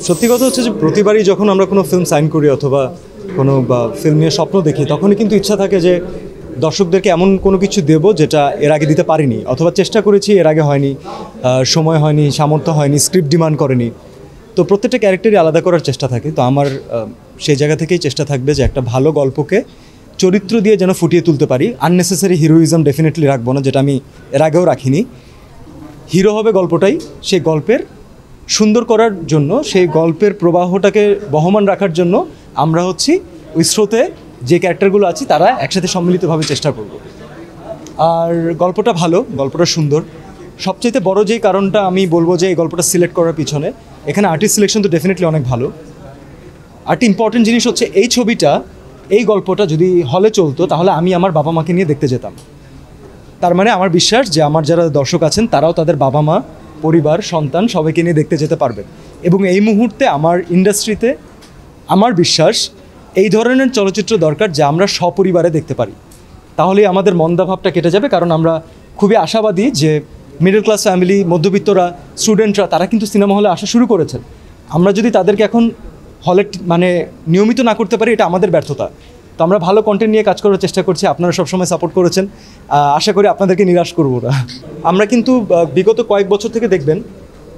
সত্যি কথা হচ্ছে যে প্রতিবারই যখন আমরা কোনো ফিল্ম সাইন করি অথবা কোনো ফিল্ম নিয়ে স্বপ্ন দেখি তখনই কিন্তু ইচ্ছা থাকে যে দর্শকদেরকে এমন কোনো কিছু দেব যেটা এর আগে দিতে পারিনি অথবা চেষ্টা করেছি এর আগে হয়নি, সময় হয়নি, সামর্থ্য হয়নি, স্ক্রিপ্ট ডিমান্ড করেনি। তো প্রত্যেকটা ক্যারেক্টারই আলাদা করার চেষ্টা থাকে। তো আমার সেই জায়গা থেকেই চেষ্টা থাকবে যে একটা ভালো গল্পকে চরিত্র দিয়ে যেন ফুটিয়ে তুলতে পারি। আননেসেসারি হিরোইজম ডেফিনেটলি রাখবো না, যেটা আমি এর আগেও রাখিনি। হিরো হবে গল্পটাই, সেই গল্পের সুন্দর করার জন্য, সেই গল্পের প্রবাহটাকে বহমান রাখার জন্য আমরা হচ্ছি ওই স্রোতে যে ক্যারেক্টারগুলো আছি তারা একসাথে সম্মিলিতভাবে চেষ্টা করব। আর গল্পটা ভালো, গল্পটা সুন্দর। সবচেয়ে বড় যেই কারণটা আমি বলবো যে এই গল্পটা সিলেক্ট করার পিছনে, এখানে আর্টিস্ট সিলেকশন তো ডেফিনেটলি অনেক ভালো। আরেকটি ইম্পর্টেন্ট জিনিস হচ্ছে এই ছবিটা, এই গল্পটা যদি হলে চলতো তাহলে আমি আমার বাবা মাকে নিয়ে দেখতে যেতাম। তার মানে আমার বিশ্বাস যে আমার যারা দর্শক আছেন তারাও তাদের বাবা মা, পরিবার, সন্তান সবাইকে নিয়ে দেখতে যেতে পারবেন। এবং এই মুহূর্তে আমার ইন্ডাস্ট্রিতে আমার বিশ্বাস এই ধরনের চলচ্চিত্র দরকার যা আমরা সপরিবারে দেখতে পারি। তাহলেই আমাদের মন্দাভাবটা কেটে যাবে। কারণ আমরা খুবই আশাবাদী যে মিডল ক্লাস ফ্যামিলি, মধ্যবিত্তরা, স্টুডেন্টরা তারা কিন্তু সিনেমা হলে আসা শুরু করেছেন। আমরা যদি তাদেরকে এখন হলে মানে নিয়মিত না করতে পারি, এটা আমাদের ব্যর্থতা। তো আমরা ভালো কন্টেন্ট নিয়ে কাজ করার চেষ্টা করছি। আপনারা সবসময় সাপোর্ট করেছেন, আশা করি আপনাদেরকে নিরাশ করবো না। আমরা কিন্তু বিগত কয়েক বছর থেকে দেখবেন,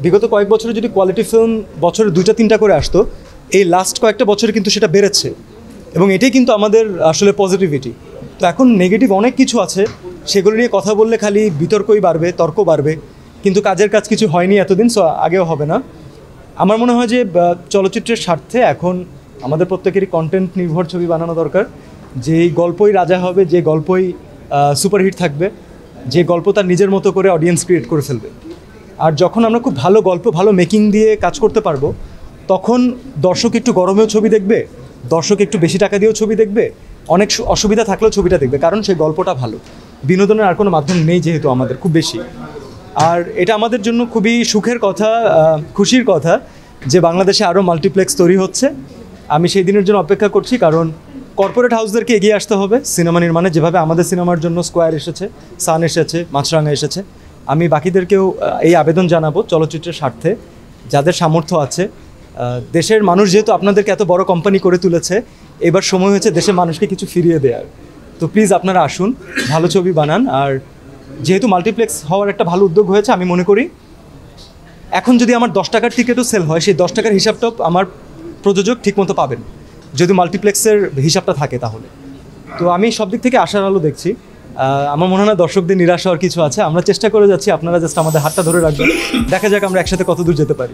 বিগত কয়েক বছরে যদি কোয়ালিটি ফিল্ম বছরে 2-3টা করে আসতো, এই লাস্ট কয়েকটা বছরে কিন্তু সেটা বেড়েছে। এবং এটাই কিন্তু আমাদের আসলে পজিটিভিটি। তো এখন নেগেটিভ অনেক কিছু আছে, সেগুলো নিয়ে কথা বললে খালি বিতর্কই বাড়বে, তর্ক বাড়বে, কিন্তু কাজের কাজ কিছু হয়নি এতদিন, সো আগেও হবে না। আমার মনে হয় যে চলচ্চিত্রের স্বার্থে এখন আমাদের প্রত্যেকেরই কন্টেন্ট নির্ভর ছবি বানানো দরকার। যেই গল্পই রাজা হবে, যে গল্পই সুপারহিট থাকবে, যে গল্প তার নিজের মতো করে অডিয়েন্স ক্রিয়েট করে ফেলবে। আর যখন আমরা খুব ভালো গল্প, ভালো মেকিং দিয়ে কাজ করতে পারবো, তখন দর্শক একটু গরমেও ছবি দেখবে, দর্শক একটু বেশি টাকা দিয়েও ছবি দেখবে, অনেক অসুবিধা থাকলেও ছবিটা দেখবে, কারণ সেই গল্পটা ভালো। বিনোদনের আর কোনো মাধ্যম নেই যেহেতু আমাদের খুব বেশি। আর এটা আমাদের জন্য খুবই সুখের কথা, খুশির কথা যে বাংলাদেশে আরও মাল্টিপ্লেক্স তৈরি হচ্ছে। আমি সেই দিনের জন্য অপেক্ষা করছি, কারণ কর্পোরেট হাউসদেরকে এগিয়ে আসতে হবে সিনেমা নির্মাণে। যেভাবে আমাদের সিনেমার জন্য স্কোয়ার এসেছে, সান এসেছে, মাছরাঙা এসেছে, আমি বাকিদেরকেও এই আবেদন জানাবো চলচ্চিত্রের স্বার্থে যাদের সামর্থ্য আছে। দেশের মানুষ যেহেতু আপনাদেরকে এত বড় কোম্পানি করে তুলেছে, এবার সময় হয়েছে দেশের মানুষকে কিছু ফিরিয়ে দেওয়ার। তো প্লিজ আপনারা আসুন, ভালো ছবি বানান। আর যেহেতু মাল্টিপ্লেক্স হওয়ার একটা ভালো উদ্যোগ হয়েছে, আমি মনে করি এখন যদি আমার 10 টাকার টিকিটও সেল হয়, সেই 10 টাকার হিসাবটাও আমার প্রযোজক ঠিকমতো পাবেন যদি মাল্টিপ্লেক্সের হিসাবটা থাকে তাহলে। তো আমি সব দিক থেকে আশার আলো দেখছি। আমার মনে হয় না দর্শকদের নিরাশ হওয়ার কিছু আছে। আমরা চেষ্টা করে যাচ্ছি, আপনারা জাস্ট আমাদের হাতটা ধরে রাখবেন। দেখা যাক আমরা একসাথে কত দূর যেতে পারি।